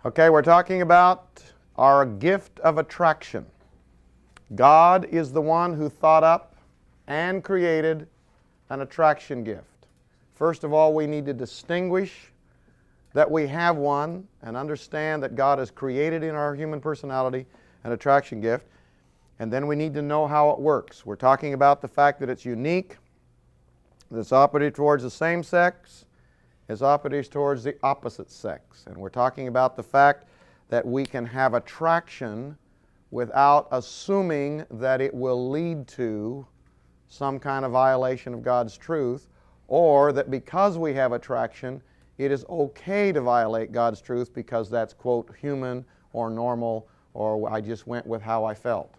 Okay, we're talking about our gift of attraction. God is the one who thought up and created an attraction gift. First of all, we need to distinguish that we have one and understand that God has created in our human personality an attraction gift. And then we need to know how it works. We're talking about the fact that it's unique, that it's operative towards the same sex, it's operative towards the opposite sex. And we're talking about the fact that we can have attraction without assuming that it will lead to some kind of violation of God's truth, or that because we have attraction, it is okay to violate God's truth because that's, quote, human or normal, or I just went with how I felt.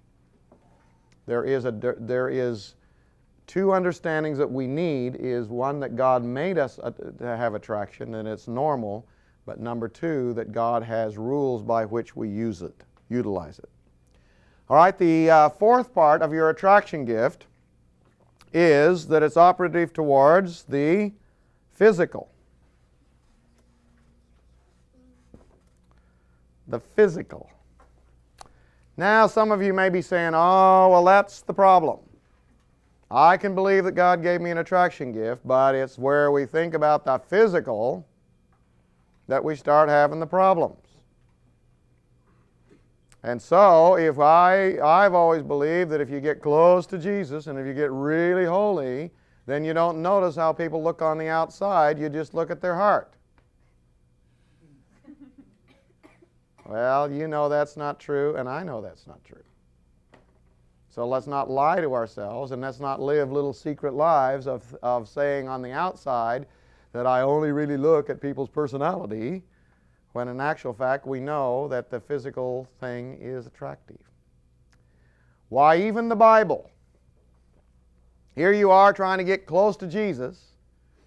There is two understandings that we need. Is one, that God made us to have attraction and it's normal, but number two, that God has rules by which we utilize it. All right, the fourth part of your attraction gift is that it's operative towards the physical. The physical. Now, some of you may be saying, oh, well, that's the problem. I can believe that God gave me an attraction gift, but it's where we think about the physical that we start having the problems. And so, if I've always believed that if you get close to Jesus and if you get really holy, then you don't notice how people look on the outside, you just look at their heart. Well, you know that's not true, and I know that's not true. So let's not lie to ourselves, and let's not live little secret lives of saying on the outside that I only really look at people's personality, when in actual fact we know that the physical thing is attractive. Why, even the Bible. Here you are trying to get close to Jesus,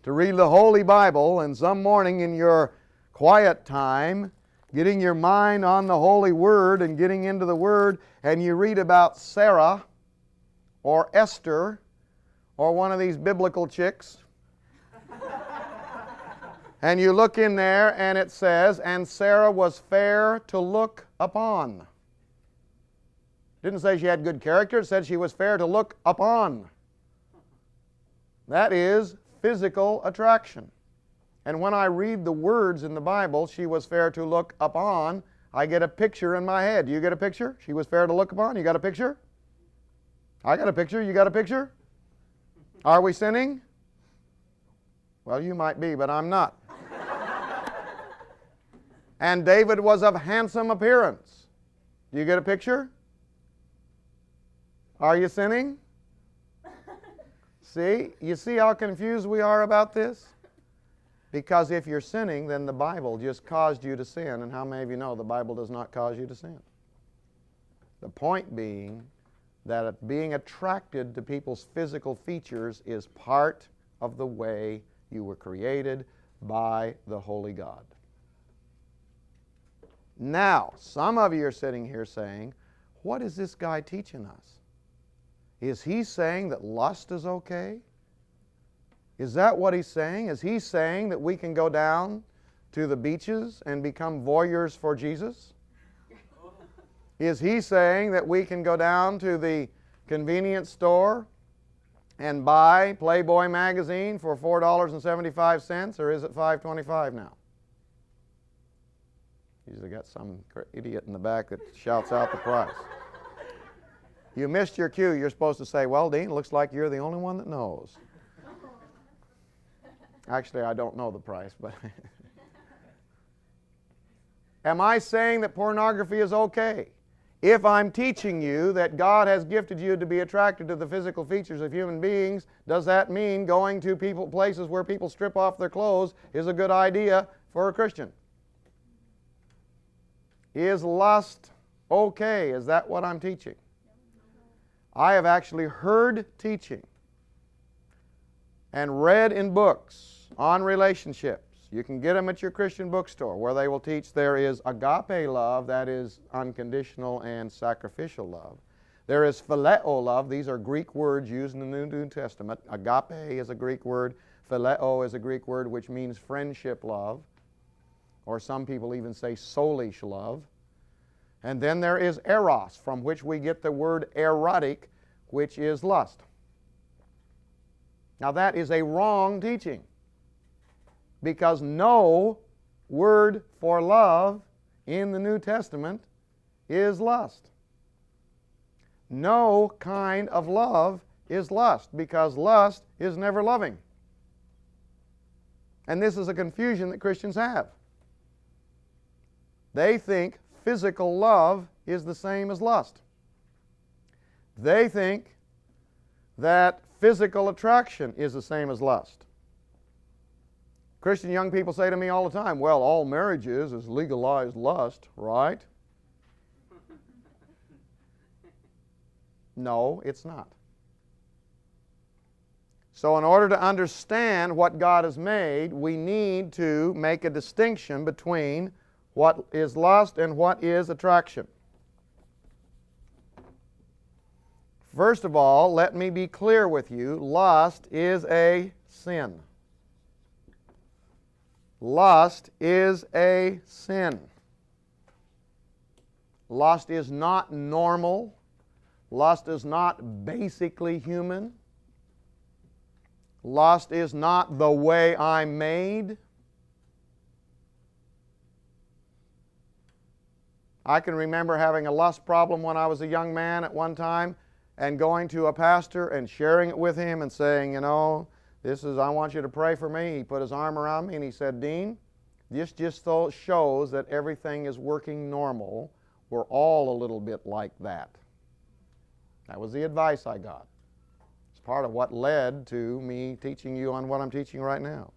to read the Holy Bible, and some morning in your quiet time, getting your mind on the Holy Word and getting into the Word, and you read about Sarah or Esther or one of these biblical chicks, and you look in there and it says, and Sarah was fair to look upon. Didn't say she had good character, it said she was fair to look upon. That is physical attraction. And when I read the words in the Bible, she was fair to look upon, I get a picture in my head. Do you get a picture? She was fair to look upon. You got a picture? I got a picture. You got a picture? Are we sinning? Well, you might be, but I'm not. And David was of handsome appearance. Do you get a picture? Are you sinning? See? You see how confused we are about this? Because if you're sinning, then the Bible just caused you to sin. And how many of you know the Bible does not cause you to sin? The point being that being attracted to people's physical features is part of the way you were created by the Holy God. Now, some of you are sitting here saying, what is this guy teaching us? Is he saying that lust is okay? Is that what he's saying? Is he saying that we can go down to the beaches and become voyeurs for Jesus? Is he saying that we can go down to the convenience store and buy Playboy magazine for $4.75, or is it $5.25 now? Usually got some idiot in the back that shouts out the price. You missed your cue. You're supposed to say, well, Dean, looks like you're the only one that knows. Actually, I don't know the price, but am I saying that pornography is okay? If I'm teaching you that God has gifted you to be attracted to the physical features of human beings, does that mean going to places where people strip off their clothes is a good idea for a Christian? Is lust okay? Is that what I'm teaching? I have actually heard teaching and read in books on relationships. You can get them at your Christian bookstore, where they will teach there is agape love, that is unconditional and sacrificial love. There is phileo love. These are Greek words used in the New Testament. Agape is a Greek word. Phileo is a Greek word which means friendship love or some people even say soulish love. And then there is eros, from which we get the word erotic, which is lust. Now that is a wrong teaching, because no word for love in the New Testament is lust. No kind of love is lust, because lust is never loving. And this is a confusion that Christians have. They think physical love is the same as lust. They think that physical attraction is the same as lust. Christian young people say to me all the time, well, all marriage is legalized lust, right? No, it's not. So in order to understand what God has made, we need to make a distinction between what is lust and what is attraction. First of all, let me be clear with you. Lust is a sin. Lust is a sin. Lust is not normal. Lust is not basically human. Lust is not the way I'm made. I can remember having a lust problem when I was a young man at one time, and going to a pastor and sharing it with him and saying, you know, I want you to pray for me. He put his arm around me and he said, Dean, this just shows that everything is working normal. We're all a little bit like that. That was the advice I got. It's part of what led to me teaching you on what I'm teaching right now.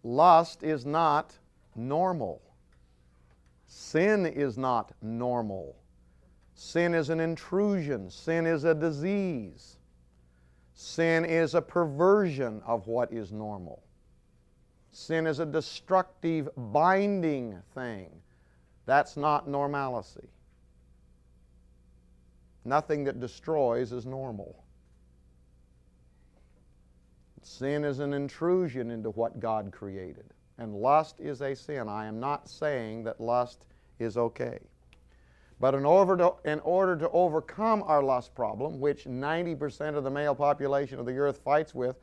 Lust is not normal. Sin is not normal. Sin is an intrusion. Sin is a disease. Sin is a perversion of what is normal. Sin is a destructive, binding thing. That's not normalcy. Nothing that destroys is normal. Sin is an intrusion into what God created. And lust is a sin. I am not saying that lust is okay. But in order to overcome our lust problem, which 90% of the male population of the earth fights with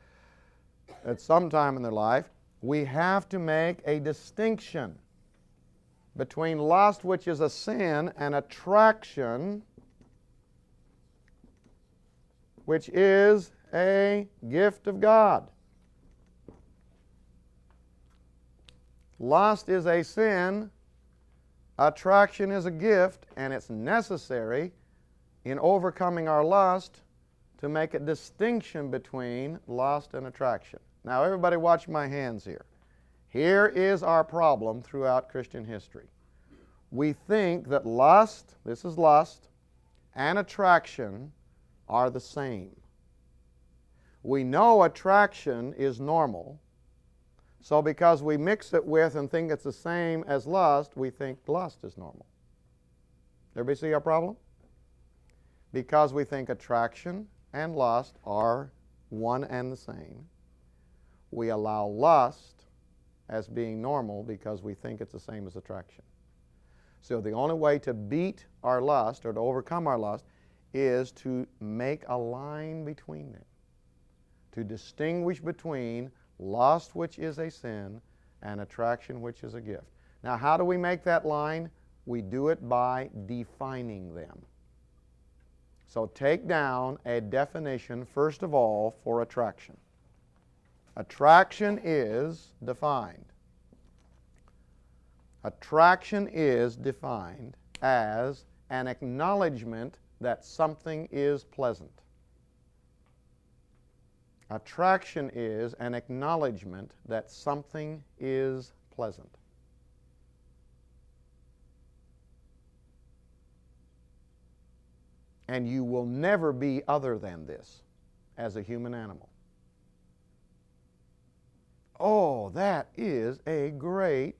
at some time in their life, we have to make a distinction between lust, which is a sin, and attraction, which is a gift of God. Lust is a sin, attraction is a gift, and it's necessary in overcoming our lust to make a distinction between lust and attraction. Now, everybody watch my hands here. Here is our problem throughout Christian history. We think that lust, this is lust, and attraction are the same. We know attraction is normal, so because we mix it with and think it's the same as lust, we think lust is normal. Everybody see our problem? Because we think attraction and lust are one and the same, we allow lust as being normal because we think it's the same as attraction. So the only way to beat our lust or to overcome our lust is to make a line between them, to distinguish between lust, which is a sin, and attraction, which is a gift. Now, how do we make that line? We do it by defining them. So take down a definition, first of all, for attraction. Attraction is defined. Attraction is defined as an acknowledgement that something is pleasant. Attraction is an acknowledgement that something is pleasant. And you will never be other than this as a human animal. Oh, that is a great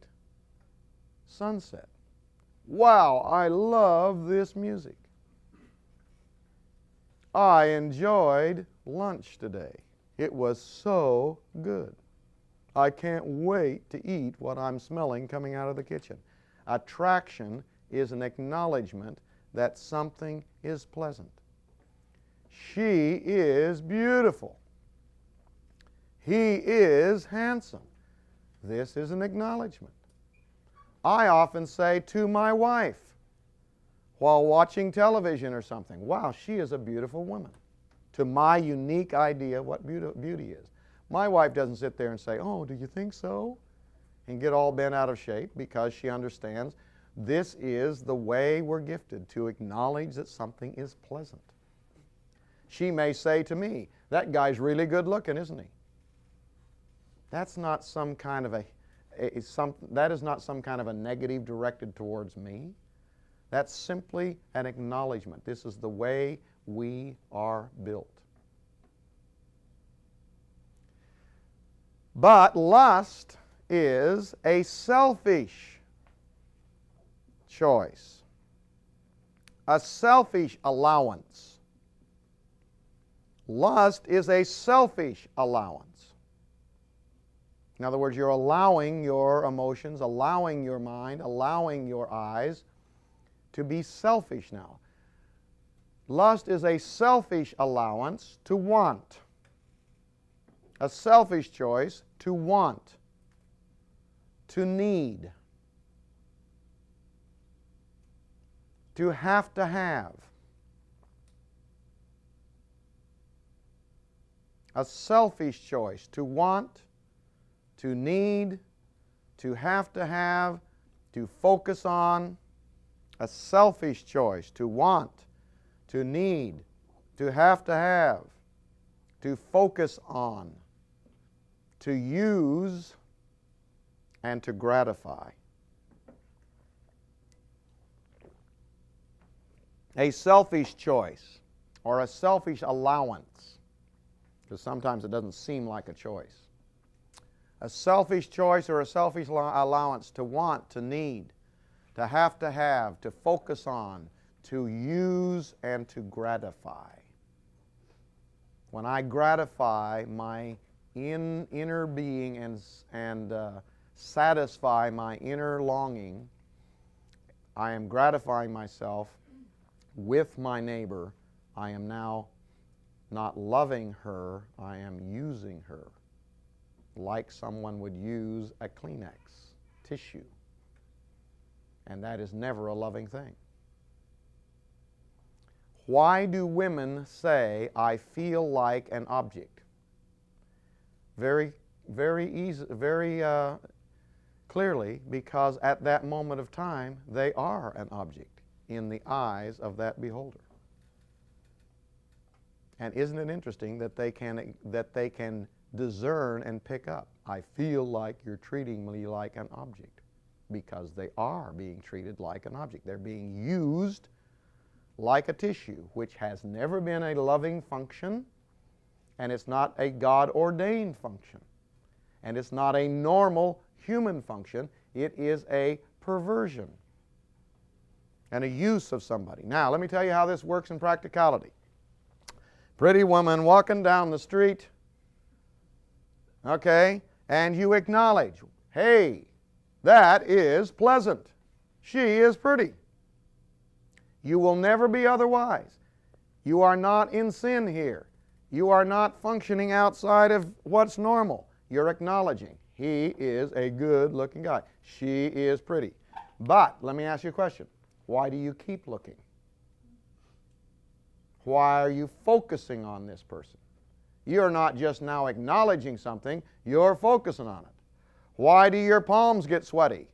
sunset. Wow, I love this music. I enjoyed lunch today. It was so good. I can't wait to eat what I'm smelling coming out of the kitchen. Attraction is an acknowledgement that something is pleasant. She is beautiful. He is handsome. This is an acknowledgement. I often say to my wife while watching television or something, wow, she is a beautiful woman, to my unique idea of what beauty is. My wife doesn't sit there and say, oh, do you think so? And get all bent out of shape, because she understands this is the way we're gifted, to acknowledge that something is pleasant. She may say to me, that guy's really good looking, isn't he? That's not some kind of that is not some kind of a negative directed towards me. That's simply an acknowledgement. This is the way we are built. But lust is a selfish choice, a selfish allowance. Lust is a selfish allowance. In other words, you're allowing your emotions, allowing your mind, allowing your eyes to be selfish now. Lust is a selfish allowance to want. A selfish choice to want, to need, to have to have. A selfish choice to want, to need, to have, to focus on. A selfish choice to want, to need, to have, to focus on, to use, and to gratify. A selfish choice or a selfish allowance, because sometimes it doesn't seem like a choice. A selfish choice or a selfish allowance to want, to need, to have, to focus on, to use, and to gratify. When I gratify my inner being and satisfy my inner longing, I am gratifying myself with my neighbor. I am now not loving her, I am using her, like someone would use a Kleenex tissue. And that is never a loving thing. Why do women say, I feel like an object? Very clearly, because at that moment of time, they are an object in the eyes of that beholder. And isn't it interesting that they can discern and pick up, I feel like you're treating me like an object, because they are being treated like an object. They're being used like a tissue, which has never been a loving function, and it's not a God-ordained function, and it's not a normal human function. It is a perversion and a use of somebody. Now, let me tell you how this works in practicality. Pretty woman walking down the street, okay, and you acknowledge, hey, that is pleasant. She is pretty. You will never be otherwise. You are not in sin here. You are not functioning outside of what's normal. You're acknowledging, he is a good-looking guy. She is pretty. But, let me ask you a question. Why do you keep looking? Why are you focusing on this person? You're not just now acknowledging something, you're focusing on it. Why do your palms get sweaty?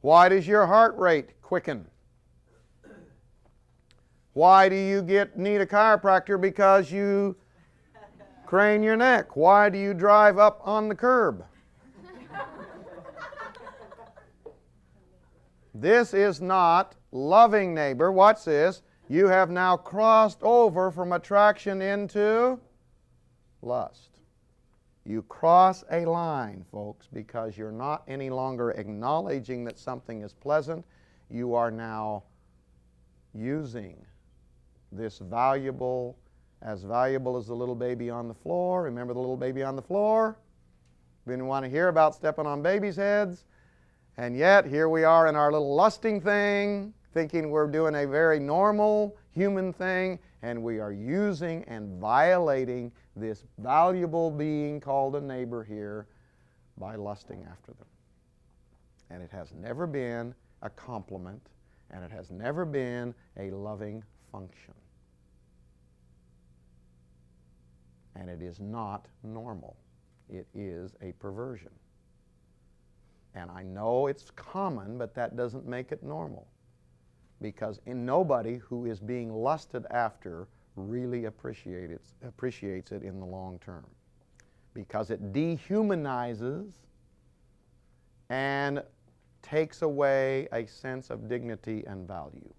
Why does your heart rate quicken? Why do you need a chiropractor? Because you crane your neck. Why do you drive up on the curb? This is not loving neighbor. Watch this. You have now crossed over from attraction into lust. You cross a line, folks, because you're not any longer acknowledging that something is pleasant. You are now using this valuable as the little baby on the floor. Remember the little baby on the floor? We didn't want to hear about stepping on babies' heads. And yet, here we are in our little lusting thing, thinking we're doing a very normal human thing, and we are using and violating this valuable being called a neighbor here by lusting after them. And it has never been a compliment, and it has never been a loving function. And it is not normal. It is a perversion. And I know it's common, but that doesn't make it normal. Because nobody who is being lusted after really appreciates it in the long term. Because it dehumanizes and takes away a sense of dignity and value.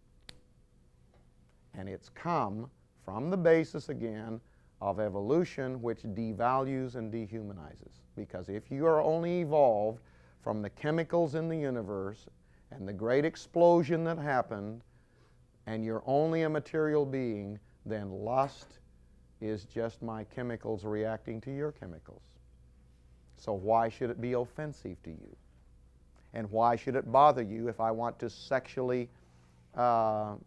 And it's come from the basis, again, of evolution, which devalues and dehumanizes. Because if you are only evolved from the chemicals in the universe and the great explosion that happened, and you're only a material being, then lust is just my chemicals reacting to your chemicals. So why should it be offensive to you? And why should it bother you if I want to sexually, what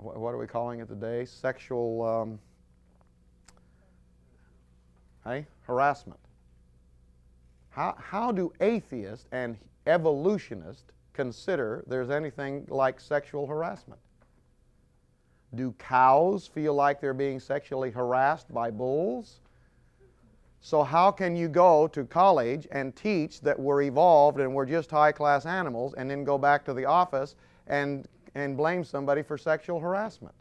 are we calling it today? Sexual harassment. How do atheists and evolutionists consider there's anything like sexual harassment? Do cows feel like they're being sexually harassed by bulls? So how can you go to college and teach that we're evolved and we're just high-class animals and then go back to the office and blame somebody for sexual harassment?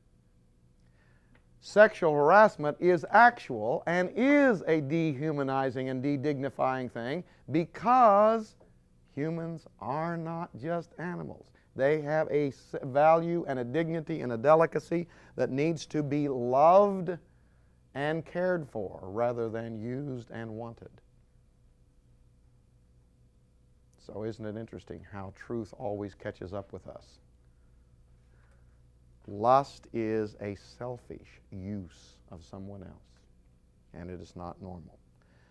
Sexual harassment is actual and is a dehumanizing and de-dignifying thing because humans are not just animals. They have a value and a dignity and a delicacy that needs to be loved and cared for rather than used and wanted. So isn't it interesting how truth always catches up with us? Lust is a selfish use of someone else, and it is not normal.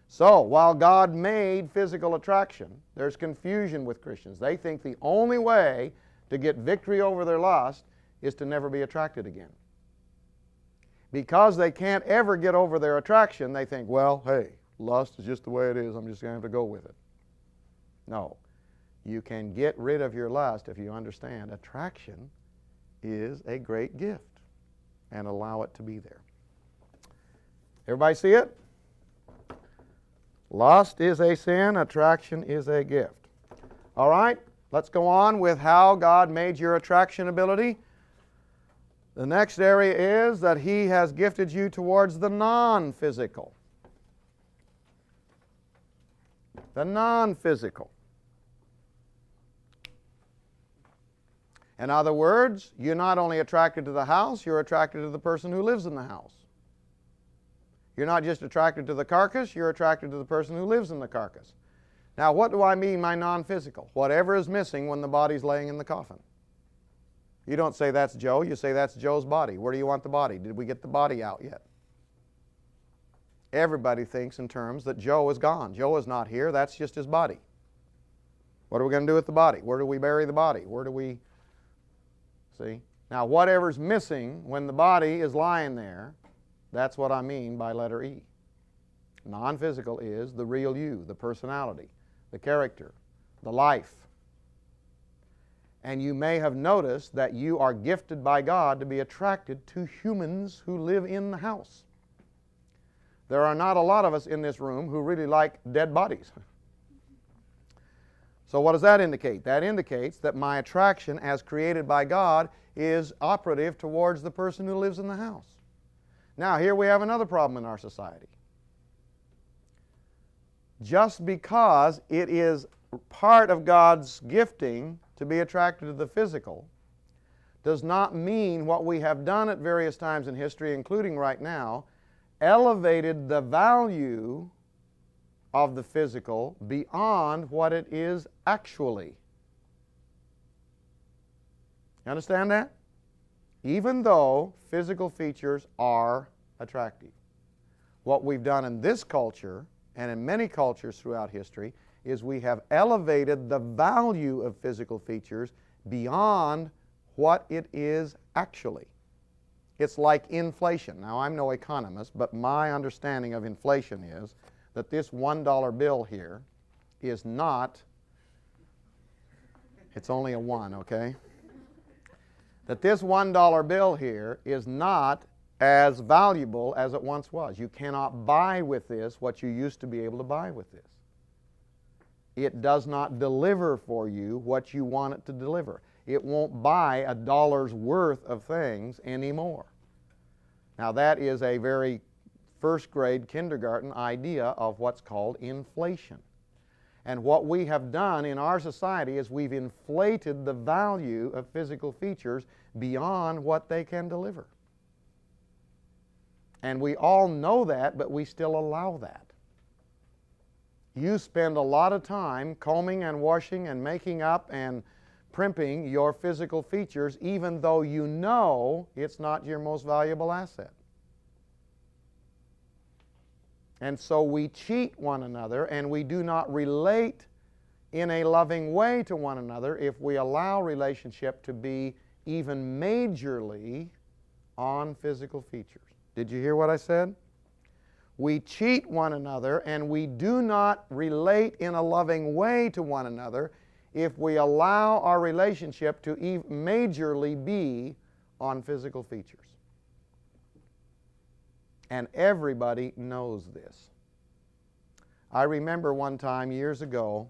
So, while God made physical attraction, there's confusion with Christians. They think the only way to get victory over their lust is to never be attracted again. Because they can't ever get over their attraction, they think, well, hey, lust is just the way it is. I'm just going to have to go with it. No. You can get rid of your lust if you understand attraction is a great gift and allow it to be there. Everybody see it? Lust is a sin, attraction is a gift. All right, let's go on with how God made your attraction ability. The next area is that He has gifted you towards the non-physical. The non-physical. In other words, you're not only attracted to the house, you're attracted to the person who lives in the house. You're not just attracted to the carcass, you're attracted to the person who lives in the carcass. Now, what do I mean by non-physical? Whatever is missing when the body's laying in the coffin. You don't say that's Joe, you say that's Joe's body. Where do you want the body? Did we get the body out yet? Everybody thinks in terms that Joe is gone. Joe is not here, that's just his body. What are we going to do with the body? Where do we bury the body? Where do we... See? Now, whatever's missing when the body is lying there, that's what I mean by letter E. Non-physical is the real you, the personality, the character, the life. And you may have noticed that you are gifted by God to be attracted to humans who live in the house. There are not a lot of us in this room who really like dead bodies. So what does that indicate? That indicates that my attraction as created by God is operative towards the person who lives in the house. Now, here we have another problem in our society. Just because it is part of God's gifting to be attracted to the physical does not mean what we have done at various times in history, including right now, elevated the value of the physical beyond what it is actually. You understand that? Even though physical features are attractive. What we've done in this culture and in many cultures throughout history, is we have elevated the value of physical features beyond what it is actually. It's like inflation. Now, I'm no economist, but my understanding of inflation is that this $1 bill here is not, it's only a 1, okay? That this $1 bill here is not as valuable as it once was. You cannot buy with this what you used to be able to buy with this. It does not deliver for you what you want it to deliver. It won't buy a dollar's worth of things anymore. Now, that is a very first grade kindergarten idea of what's called inflation. And what we have done in our society is we've inflated the value of physical features beyond what they can deliver. And we all know that, but we still allow that. You spend a lot of time combing and washing and making up and primping your physical features, even though you know it's not your most valuable asset. And so we cheat one another, and we do not relate in a loving way to one another if we allow relationship to be even majorly on physical features. Did you hear what I said? We cheat one another, and we do not relate in a loving way to one another if we allow our relationship to majorly be on physical features. And everybody knows this. I remember one time years ago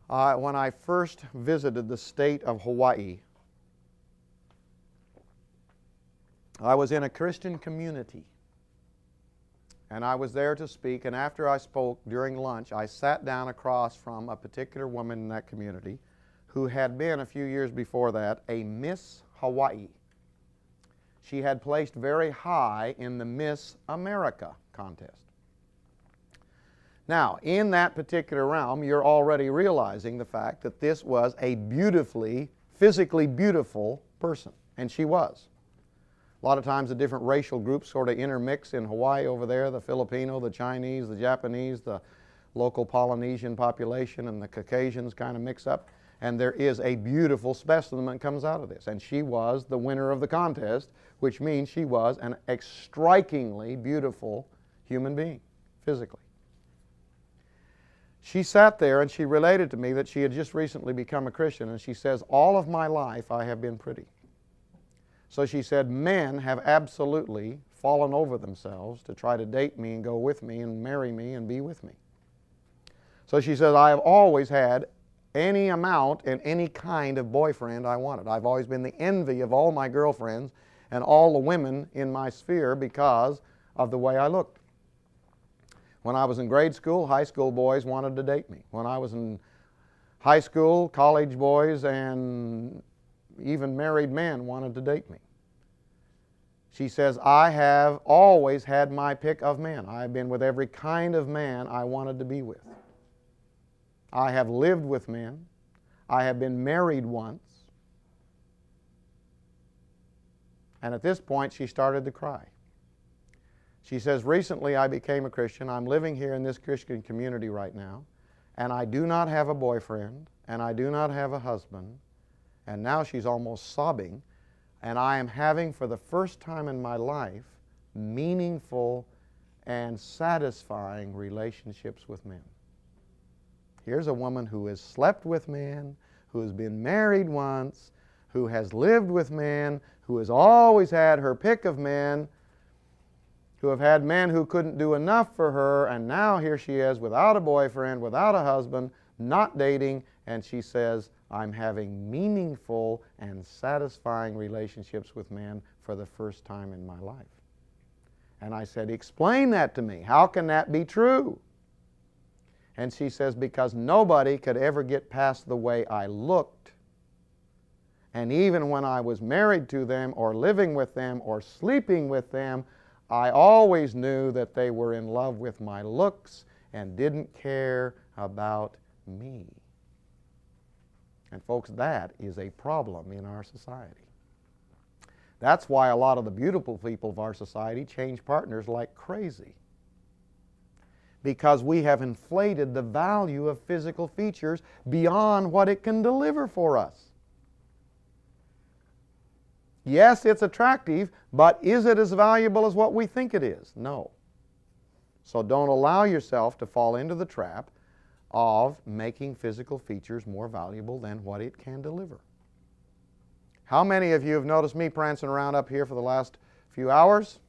when I first visited the state of Hawaii. I was in a Christian community, and I was there to speak, and after I spoke during lunch, I sat down across from a particular woman in that community who had been, a few years before that, a Miss Hawaii. She had placed very high in the Miss America contest. Now, in that particular realm, you're already realizing the fact that this was a beautifully, physically beautiful person, and she was. A lot of times the different racial groups sort of intermix in Hawaii over there, the Filipino, the Chinese, the Japanese, the local Polynesian population, and the Caucasians kind of mix up. And there is a beautiful specimen that comes out of this. And she was the winner of the contest, which means she was an strikingly beautiful human being, physically. She sat there and she related to me that she had just recently become a Christian, and she says, all of my life I have been pretty. So she said, men have absolutely fallen over themselves to try to date me and go with me and marry me and be with me. So she says, I have always had any amount and any kind of boyfriend I wanted. I've always been the envy of all my girlfriends and all the women in my sphere because of the way I looked. When I was in grade school, high school boys wanted to date me. When I was in high school, college boys and even married men wanted to date me. She says, I have always had my pick of men. I have been with every kind of man I wanted to be with. I have lived with men. I have been married once. And at this point, she started to cry. She says, recently I became a Christian. I'm living here in this Christian community right now, and I do not have a boyfriend, and I do not have a husband. And now she's almost sobbing, and I am having, for the first time in my life, meaningful and satisfying relationships with men. Here's a woman who has slept with men, who has been married once, who has lived with men, who has always had her pick of men, who have had men who couldn't do enough for her, and now here she is without a boyfriend, without a husband, not dating, and she says, I'm having meaningful and satisfying relationships with men for the first time in my life. And I said, explain that to me. How can that be true? And she says, because nobody could ever get past the way I looked. And even when I was married to them or living with them or sleeping with them, I always knew that they were in love with my looks and didn't care about me. And folks, that is a problem in our society. That's why a lot of the beautiful people of our society change partners like crazy. because we have inflated the value of physical features beyond what it can deliver for us. Yes, it's attractive, but is it as valuable as what we think it is? No. So don't allow yourself to fall into the trap of making physical features more valuable than what it can deliver. How many of you have noticed me prancing around up here for the last few hours?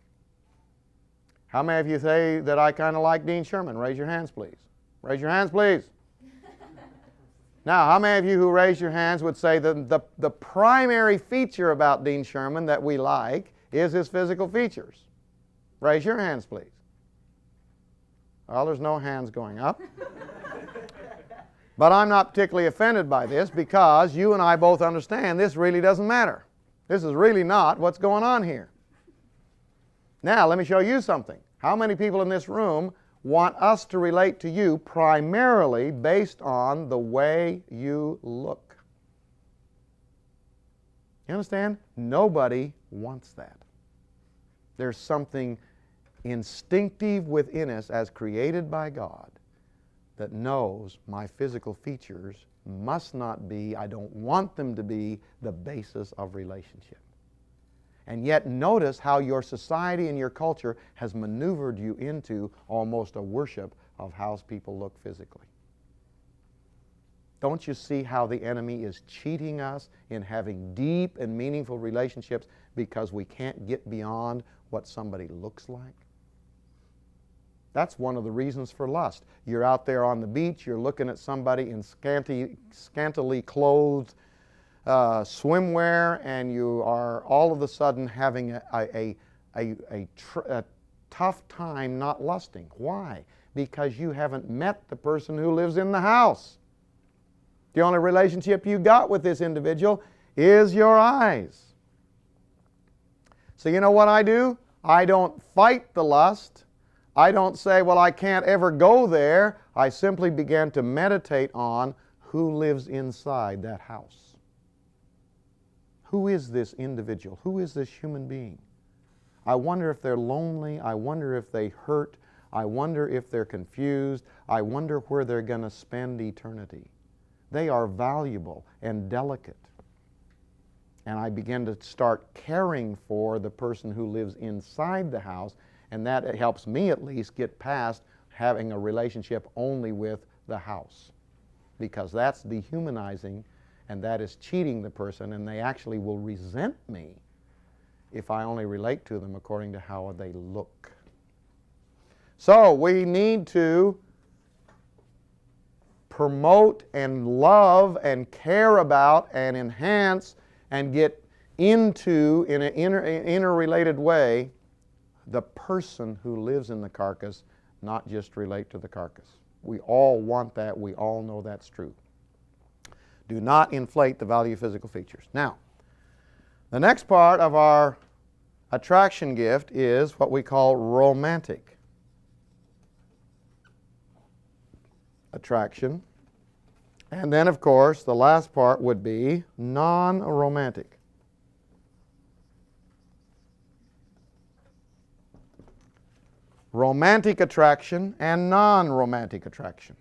How many of you say that I kind of like Dean Sherman? Raise your hands, please. Raise your hands, please. Now, how many of you who raise your hands would say that the primary feature about Dean Sherman that we like is his physical features? Raise your hands, please. Well, there's no hands going up. But I'm not particularly offended by this because you and I both understand this really doesn't matter. This is really not what's going on here. Now, let me show you something. How many people in this room want us to relate to you primarily based on the way you look? You understand? Nobody wants that. There's something instinctive within us as created by God that knows my physical features must not be, I don't want them to be, the basis of relationship. And yet notice how your society and your culture has maneuvered you into almost a worship of how people look physically. Don't you see how the enemy is cheating us in having deep and meaningful relationships because we can't get beyond what somebody looks like? That's one of the reasons for lust. You're out there on the beach, you're looking at somebody in scantily clothed swimwear, and you are all of a sudden having a tough time not lusting. Why? Because you haven't met the person who lives in the house. The only relationship you got with this individual is your eyes. So you know what I do? I don't fight the lust. I don't say, well, I can't ever go there. I simply begin to meditate on who lives inside that house. Who is this individual? Who is this human being? I wonder if they're lonely. I wonder if they hurt. I wonder if they're confused. I wonder where they're going to spend eternity. They are valuable and delicate. And I begin to start caring for the person who lives inside the house, and that helps me at least get past having a relationship only with the house, because that's dehumanizing and that is cheating the person, and they actually will resent me if I only relate to them according to how they look. So we need to promote and love and care about and enhance and get into, in an interrelated way, the person who lives in the carcass, not just relate to the carcass. We all want that. We all know that's true. Do not inflate the value of physical features. Now, the next part of our attraction gift is what we call romantic attraction. And then, of course, the last part would be non-romantic. Romantic attraction and non-romantic attraction.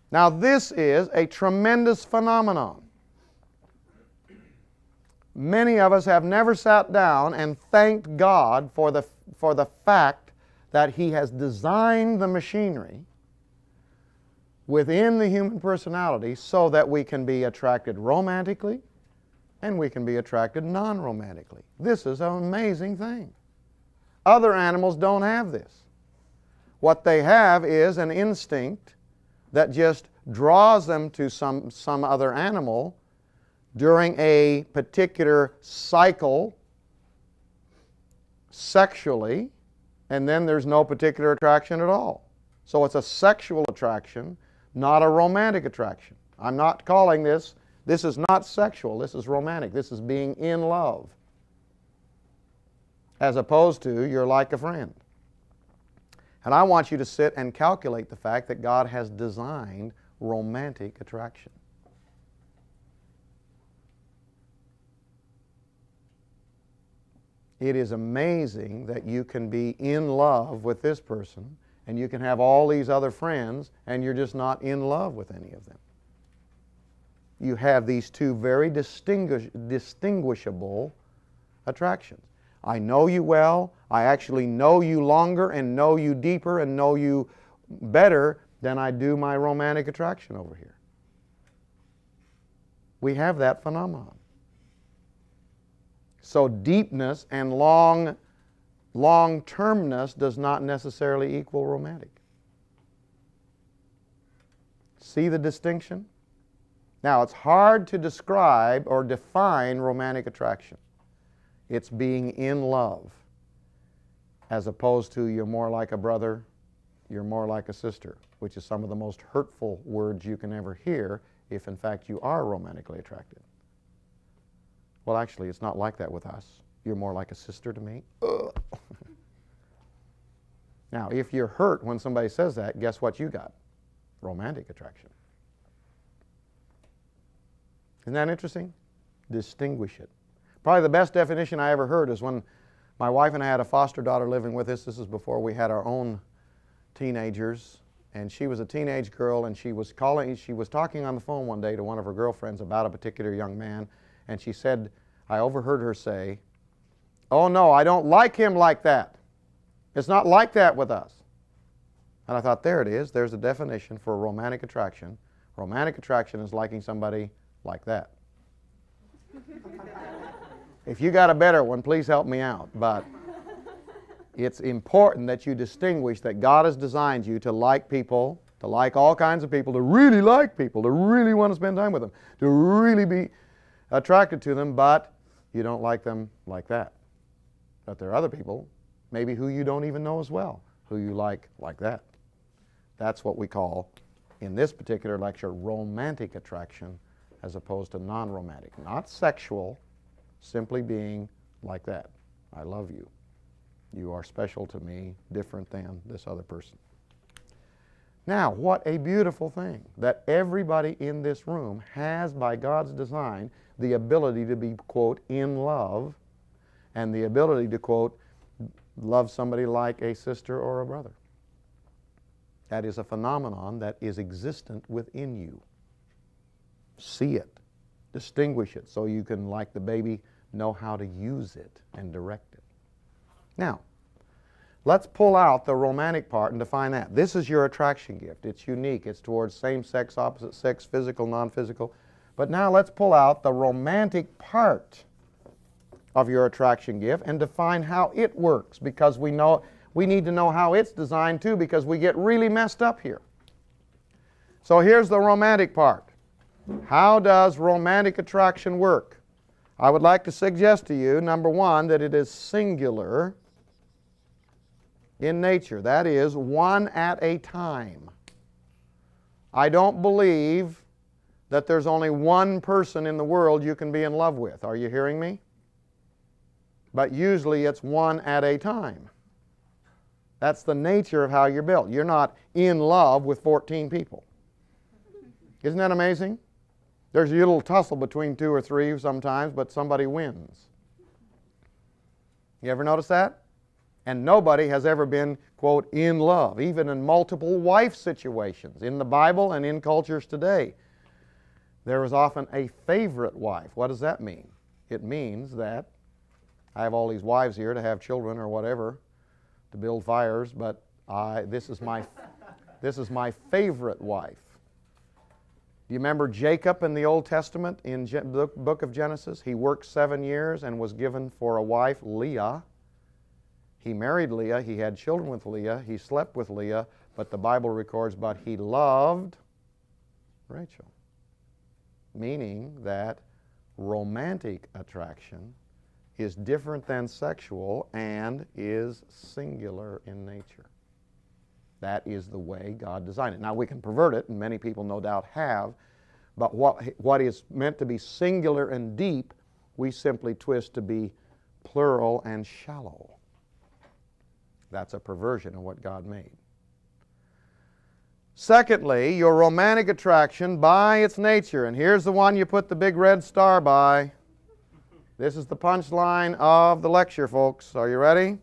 Now, this is a tremendous phenomenon. Many of us have never sat down and thanked God for the fact that He has designed the machinery within the human personality so that we can be attracted romantically and we can be attracted non-romantically. This is an amazing thing. Other animals don't have this. What they have is an instinct that just draws them to some other animal during a particular cycle sexually, and then there's no particular attraction at all. So it's a sexual attraction, not a romantic attraction. I'm not calling this is not sexual, this is romantic. This is being in love, as opposed to you're like a friend. And I want you to sit and calculate the fact that God has designed romantic attraction. It is amazing that you can be in love with this person and you can have all these other friends and you're just not in love with any of them. You have these two very distinguishable attractions. I know you well. I actually know you longer and know you deeper and know you better than I do my romantic attraction over here. We have that phenomenon. So deepness and long-termness does not necessarily equal romantic. See the distinction? Now, it's hard to describe or define romantic attraction. It's being in love, as opposed to you're more like a brother, you're more like a sister, which is some of the most hurtful words you can ever hear if in fact you are romantically attracted. Well, actually, it's not like that with us. You're more like a sister to me. Ugh. Now, if you're hurt when somebody says that, guess what you got? Romantic attraction. Isn't that interesting? Distinguish it. Probably the best definition I ever heard is when my wife and I had a foster daughter living with us. This is before we had our own teenagers. And she was a teenage girl, and she was talking on the phone one day to one of her girlfriends about a particular young man. And she said, I overheard her say, "Oh no, I don't like him like that. It's not like that with us." And I thought, there it is. There's a definition for romantic attraction. Romantic attraction is liking somebody like that. If you got a better one, please help me out. But it's important that you distinguish that God has designed you to like people, to like all kinds of people, to really like people, to really want to spend time with them, to really be attracted to them, but you don't like them like that. But there are other people, maybe who you don't even know as well, who you like that. That's what we call, in this particular lecture, romantic attraction as opposed to non-romantic. Not sexual, simply being like that. I love you. You are special to me, different than this other person. Now, what a beautiful thing that everybody in this room has, by God's design, the ability to be, quote, in love, and the ability to, quote, love somebody like a sister or a brother. That is a phenomenon that is existent within you. See it, distinguish it, so you can, like the baby, know how to use it and direct it. Now, let's pull out the romantic part and define that. This is your attraction gift. It's unique. It's towards same-sex, opposite sex, physical, non-physical. But now let's pull out the romantic part of your attraction gift and define how it works, because we need to know how it's designed too, because we get really messed up here. So here's the romantic part. How does romantic attraction work? I would like to suggest to you, number one, that it is singular in nature. That is, one at a time. I don't believe that there's only one person in the world you can be in love with. Are you hearing me? But usually it's one at a time. That's the nature of how you're built. You're not in love with 14 people. Isn't that amazing? There's a little tussle between 2 or 3 sometimes, but somebody wins. You ever notice that? And nobody has ever been, quote, in love, even in multiple wife situations. In the Bible and in cultures today, there is often a favorite wife. What does that mean? It means that I have all these wives here to have children or whatever, to build fires, but this is my favorite wife. Do you remember Jacob in the Old Testament in the book of Genesis? He worked 7 years and was given for a wife Leah. He married Leah, he had children with Leah, he slept with Leah, but the Bible records, but he loved Rachel. Meaning that romantic attraction is different than sexual and is singular in nature. That is the way God designed it. Now we can pervert it, and many people no doubt have, but what is meant to be singular and deep, we simply twist to be plural and shallow. That's a perversion of what God made. Secondly, your romantic attraction by its nature, and here's the one you put the big red star by, This is the punchline of the lecture, folks. Are you ready?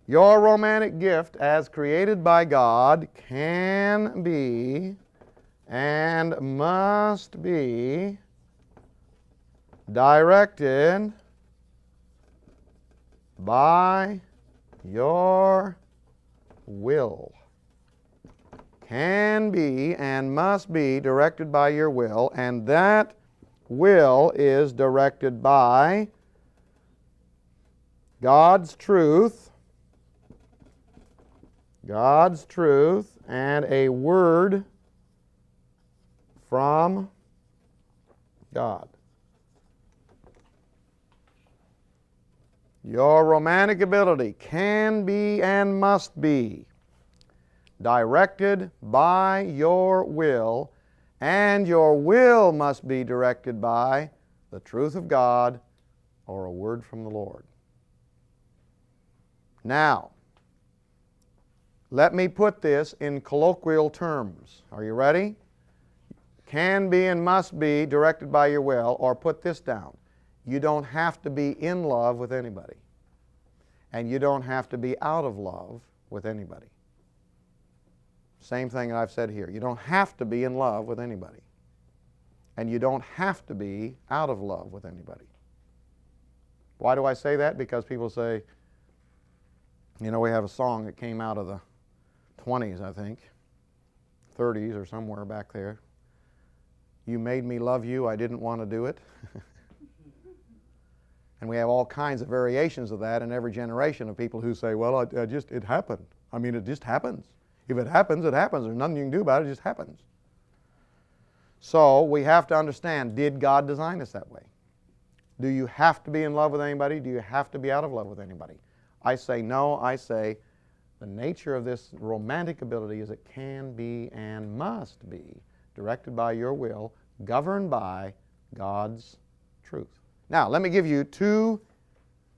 Your romantic gift, as created by God, can be and must be directed by your will. Can be and must be directed by your will, and that will is directed by God's truth, and a word from God. Your romantic ability can be and must be directed by your will, and your will must be directed by the truth of God or a word from the Lord. Now, let me put this in colloquial terms. Are you ready? Can be and must be directed by your will, or put this down. You don't have to be in love with anybody. And you don't have to be out of love with anybody. Same thing that I've said here. You don't have to be in love with anybody. And you don't have to be out of love with anybody. Why do I say that? Because people say, you know, we have a song that came out of the 20s, I think, 30s or somewhere back there. You made me love you, I didn't want to do it. And we have all kinds of variations of that in every generation of people who say, well, it happened. I mean, it just happens. If it happens, it happens. There's nothing you can do about it. It just happens. So we have to understand, did God design us that way? Do you have to be in love with anybody? Do you have to be out of love with anybody? I say no. I say the nature of this romantic ability is it can be and must be directed by your will, governed by God's truth. Now, let me give you two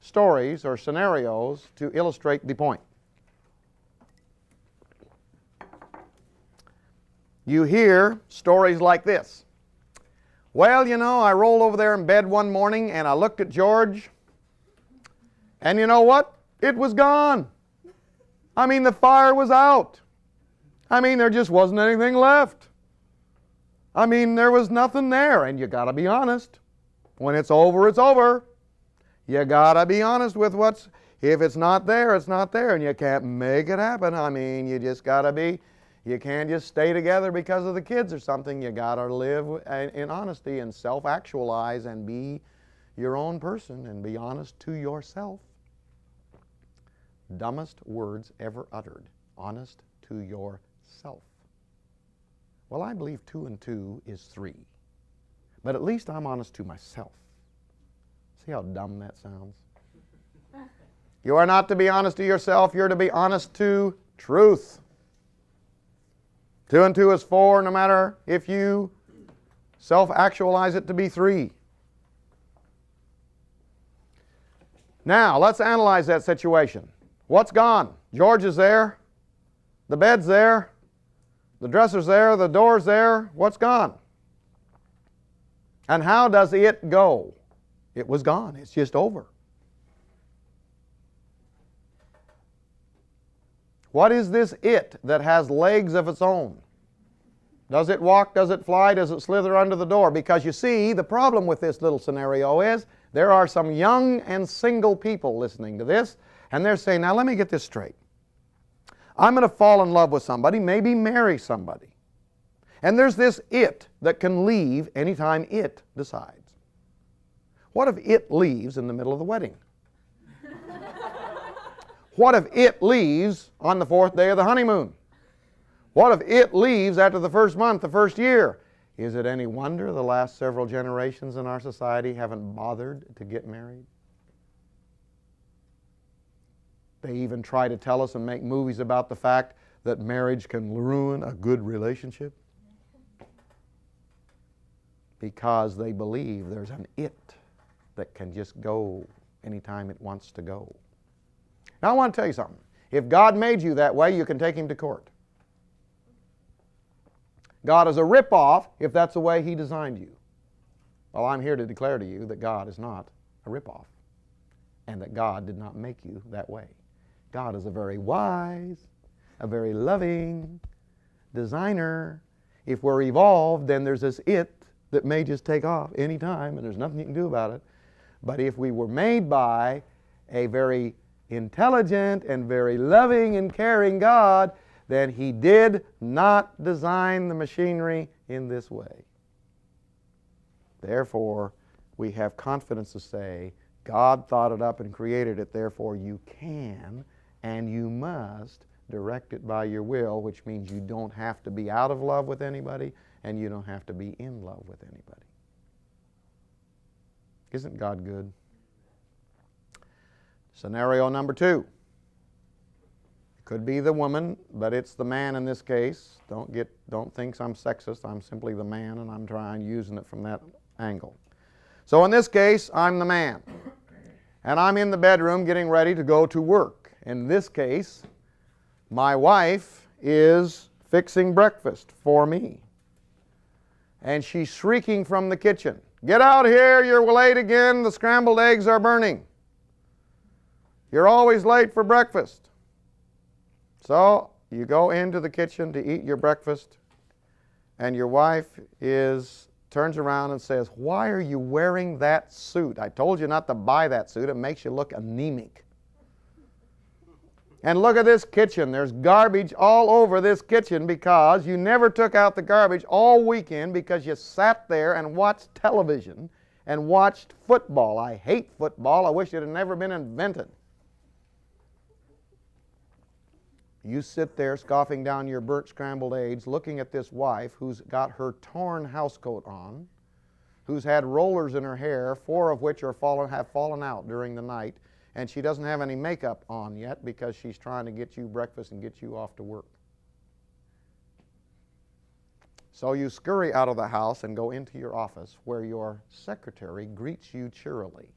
stories or scenarios to illustrate the point. You hear stories like this. Well, you know, I rolled over there in bed one morning and I looked at George, and you know what? It was gone. I mean, the fire was out. I mean, there just wasn't anything left. I mean, there was nothing there, and you got to be honest. When it's over, it's over. You got to be honest with what's, if it's not there, it's not there, and you can't make it happen. I mean, you just got to be, you can't just stay together because of the kids or something. You got to live in honesty and self-actualize and be your own person and be honest to yourself. Dumbest words ever uttered. Honest to yourself. Well, I believe 2 and 2 is 3. But at least I'm honest to myself. See how dumb that sounds? You are not to be honest to yourself. You're to be honest to truth. 2 and 2 is 4, no matter if you self-actualize it to be 3. Now, let's analyze that situation. What's gone? George is there. The bed's there. The dresser's there. The door's there. What's gone? And how does it go? It was gone. It's just over. What is this it that has legs of its own? Does it walk? Does it fly? Does it slither under the door? Because you see, the problem with this little scenario is there are some young and single people listening to this, and they're saying, now let me get this straight. I'm going to fall in love with somebody, maybe marry somebody. And there's this it that can leave anytime it decides. What if it leaves in the middle of the wedding? What if it leaves on the 4th day of the honeymoon? What if it leaves after the first month, the first year? Is it any wonder the last several generations in our society haven't bothered to get married? They even try to tell us and make movies about the fact that marriage can ruin a good relationship because they believe there's an it that can just go anytime it wants to go. Now I want to tell you something. If God made you that way, you can take Him to court. God is a rip-off if that's the way He designed you. Well, I'm here to declare to you that God is not a ripoff, and that God did not make you that way. God is a very wise, a very loving designer. If we're evolved, then there's this it that may just take off any time, and there's nothing you can do about it. But if we were made by a very intelligent and very loving and caring God, then He did not design the machinery in this way. Therefore, we have confidence to say, God thought it up and created it, therefore you can and you must direct it by your will, which means you don't have to be out of love with anybody and you don't have to be in love with anybody. Isn't God good? Scenario number 2. It could be the woman, but it's the man in this case. Don't think I'm sexist. I'm simply the man, and I'm using it from that angle. So in this case, I'm the man. And I'm in the bedroom getting ready to go to work. In this case, my wife is fixing breakfast for me. And she's shrieking from the kitchen, "Get out here, you're late again, the scrambled eggs are burning. You're always late for breakfast." So you go into the kitchen to eat your breakfast, and your wife turns around and says, "Why are you wearing that suit? I told you not to buy that suit. It makes you look anemic. And look at this kitchen. There's garbage all over this kitchen because you never took out the garbage all weekend because you sat there and watched television and watched football. I hate football. I wish it had never been invented." You sit there scoffing down your burnt scrambled eggs, looking at this wife who's got her torn housecoat on, who's had rollers in her hair, 4 of which have fallen out during the night, and she doesn't have any makeup on yet because she's trying to get you breakfast and get you off to work. So you scurry out of the house and go into your office where your secretary greets you cheerily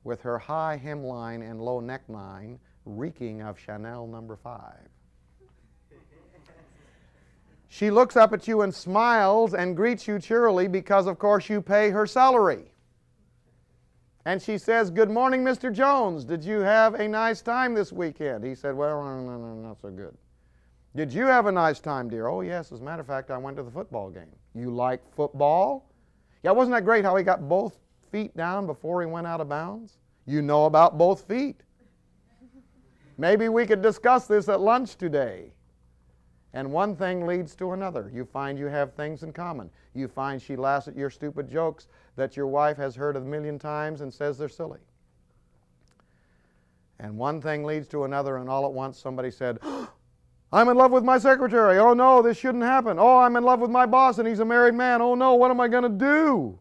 with her high hemline and low neckline reeking of Chanel No. 5. She looks up at you and smiles and greets you cheerily because, of course, you pay her salary. And she says, "Good morning, Mr. Jones. Did you have a nice time this weekend?" He said, "Well, no, not so good." "Did you have a nice time, dear?" "Oh, yes. As a matter of fact, I went to the football game." "You like football?" "Yeah, wasn't that great how he got both feet down before he went out of bounds?" "You know about both feet. Maybe we could discuss this at lunch today." And one thing leads to another. You find you have things in common. You find she laughs at your stupid jokes that your wife has heard 1,000,000 times and says they're silly. And one thing leads to another, and all at once somebody said, "I'm in love with my secretary. Oh no, this shouldn't happen. Oh, I'm in love with my boss and he's a married man. Oh no, what am I going to do?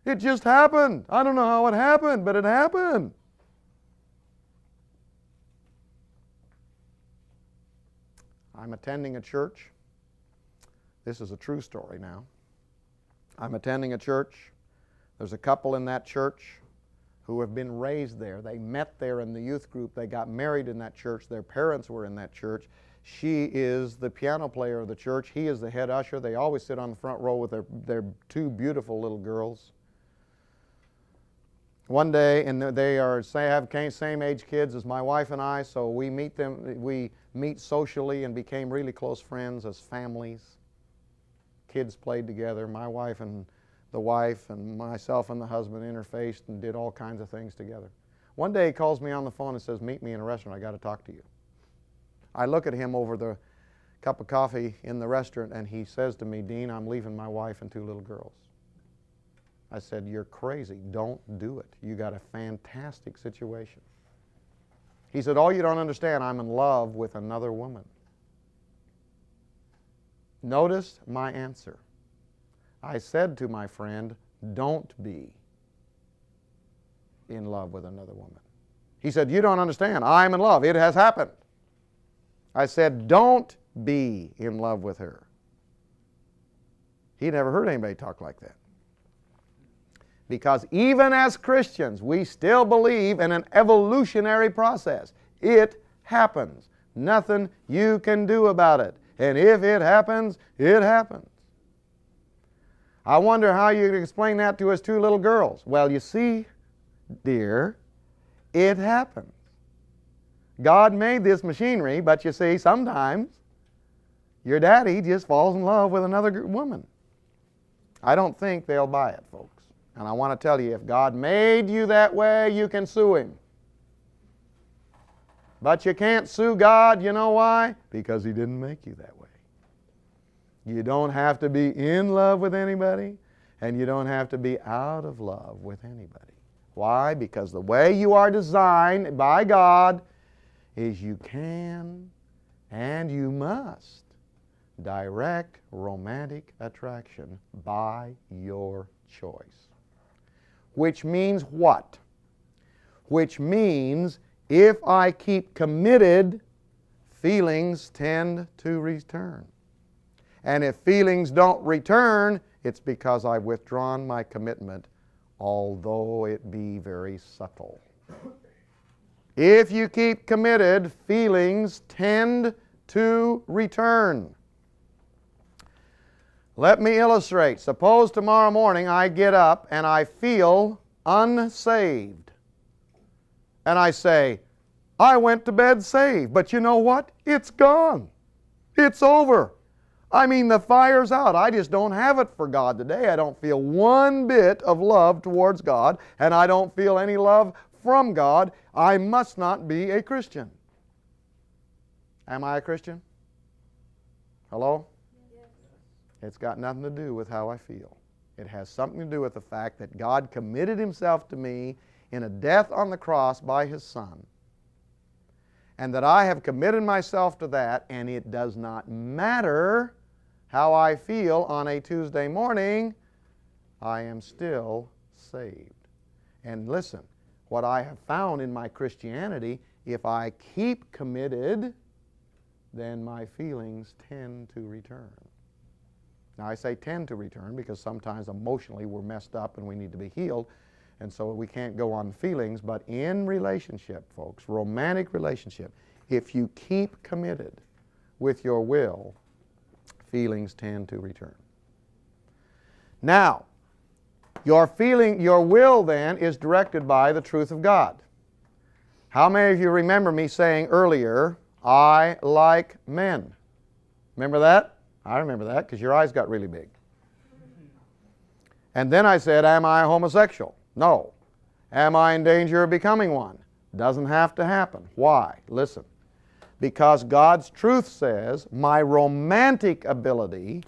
It just happened. I don't know how it happened, but it happened." I'm attending a church. This is a true story now. I'm attending a church. There's a couple in that church who have been raised there. They met there in the youth group. They got married in that church. Their parents were in that church. She is the piano player of the church. He is the head usher. They always sit on the front row with their 2 beautiful little girls. One day, and they have same age kids as my wife and I, so we meet socially and became really close friends as families. Kids played together. My wife and the wife and myself and the husband interfaced and did all kinds of things together. One day he calls me on the phone and says, "Meet me in a restaurant. I got to talk to you." I look at him over the cup of coffee in the restaurant and he says to me, "Dean, I'm leaving my wife and 2 little girls." I said, "You're crazy. Don't do it. You got a fantastic situation." He said, "Oh, you don't understand. I'm in love with another woman." Notice my answer. I said to my friend, "Don't be in love with another woman." He said, "You don't understand. I'm in love. It has happened." I said, "Don't be in love with her." He never heard anybody talk like that. Because even as Christians, we still believe in an evolutionary process. It happens. Nothing you can do about it. And if it happens, it happens. I wonder how you'd explain that to his two little girls. Well, you see, dear, it happens. God made this machinery, but you see, sometimes your daddy just falls in love with another woman. I don't think they'll buy it, folks. And I want to tell you, if God made you that way, you can sue Him. But you can't sue God, you know why? Because He didn't make you that way. You don't have to be in love with anybody, and you don't have to be out of love with anybody. Why? Because the way you are designed by God is you can and you must direct romantic attraction by your choice. Which means what? Which means if I keep committed, feelings tend to return. And if feelings don't return, it's because I've withdrawn my commitment, although it be very subtle. If you keep committed, feelings tend to return. Let me illustrate. Suppose tomorrow morning I get up and I feel unsaved. And I say, I went to bed saved. But you know what? It's gone. It's over. I mean, the fire's out. I just don't have it for God today. I don't feel one bit of love towards God, and I don't feel any love from God. I must not be a Christian. Am I a Christian? Hello? Yes. It's got nothing to do with how I feel. It has something to do with the fact that God committed Himself to me in a death on the cross by His Son, and that I have committed myself to that, and it does not matter how I feel on a Tuesday morning, I am still saved. And listen, what I have found in my Christianity, if I keep committed, then my feelings tend to return. Now I say tend to return because sometimes emotionally we're messed up and we need to be healed, and so we can't go on feelings, but in relationship, folks, romantic relationship, if you keep committed with your will, feelings tend to return. Now, your will then is directed by the truth of God. How many of you remember me saying earlier, I like men? Remember that? I remember that because your eyes got really big. And then I said, am I homosexual? No. Am I in danger of becoming one? Doesn't have to happen. Why? Listen. Because God's truth says my romantic ability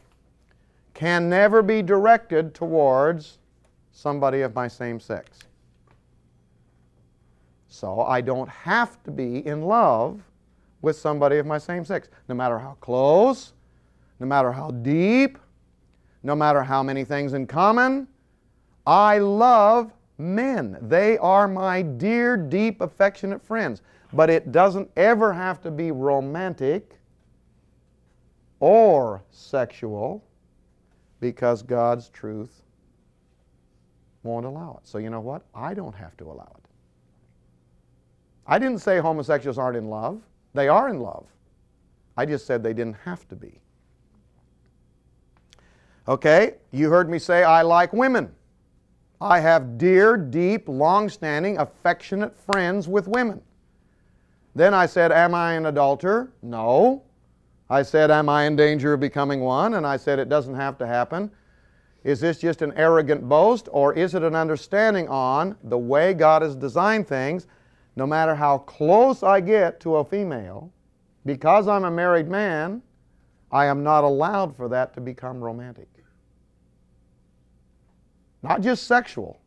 can never be directed towards somebody of my same sex. So I don't have to be in love with somebody of my same sex, no matter how close, no matter how deep, no matter how many things in common. I love men. They are my dear, deep, affectionate friends. But it doesn't ever have to be romantic or sexual because God's truth won't allow it. So you know what? I don't have to allow it. I didn't say homosexuals aren't in love. They are in love. I just said they didn't have to be. Okay, you heard me say I like women. I have dear, deep, long-standing, affectionate friends with women. Then I said, am I an adulterer? No. I said, am I in danger of becoming one? And I said, it doesn't have to happen. Is this just an arrogant boast, or is it an understanding on the way God has designed things? No matter how close I get to a female, because I'm a married man, I am not allowed for that to become romantic. Not just sexual.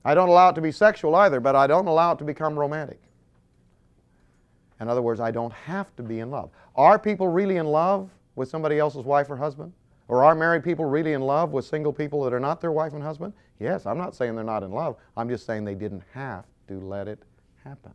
I don't allow it to be sexual either, but I don't allow it to become romantic. In other words, I don't have to be in love. Are people really in love with somebody else's wife or husband? Or are married people really in love with single people that are not their wife and husband? Yes, I'm not saying they're not in love. I'm just saying they didn't have to let it happen.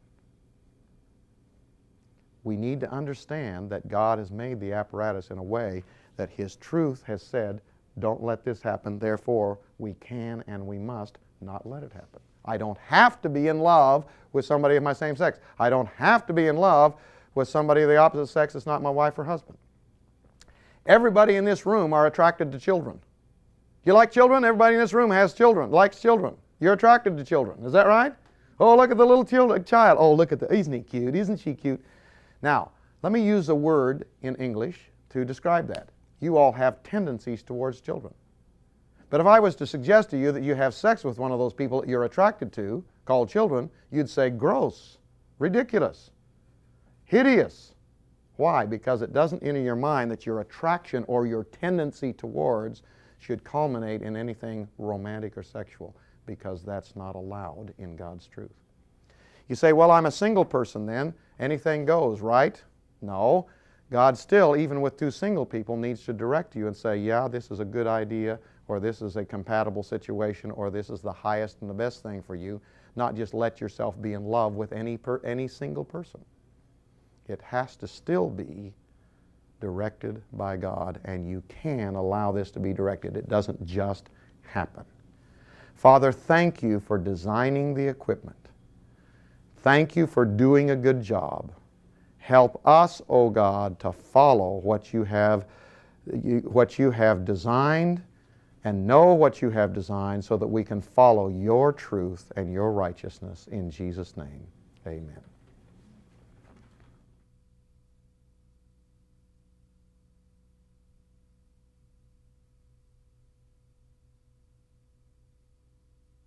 We need to understand that God has made the apparatus in a way that His truth has said, don't let this happen, therefore we can and we must not let it happen. I don't have to be in love with somebody of my same sex. I don't have to be in love with somebody of the opposite sex that's not my wife or husband. Everybody in this room are attracted to children. You like children? Everybody in this room has children, likes children. You're attracted to children. Is that right? Oh, look at the little child. Oh, look at isn't he cute? Isn't she cute? Now, let me use a word in English to describe that. You all have tendencies towards children. But if I was to suggest to you that you have sex with one of those people that you're attracted to, called children, you'd say gross, ridiculous, hideous. Why? Because it doesn't enter your mind that your attraction or your tendency towards should culminate in anything romantic or sexual, because that's not allowed in God's truth. You say, well, I'm a single person then. Anything goes, right? No. God still, even with two single people, needs to direct you and say, yeah, this is a good idea, or this is a compatible situation, or this is the highest and the best thing for you. Not just let yourself be in love with any single person. It has to still be directed by God, and you can allow this to be directed. It doesn't just happen. Father, thank you for designing the equipment. Thank you for doing a good job. Help us, O God, to follow what you have designed and know what you have designed so that we can follow your truth and your righteousness. In Jesus' name, amen.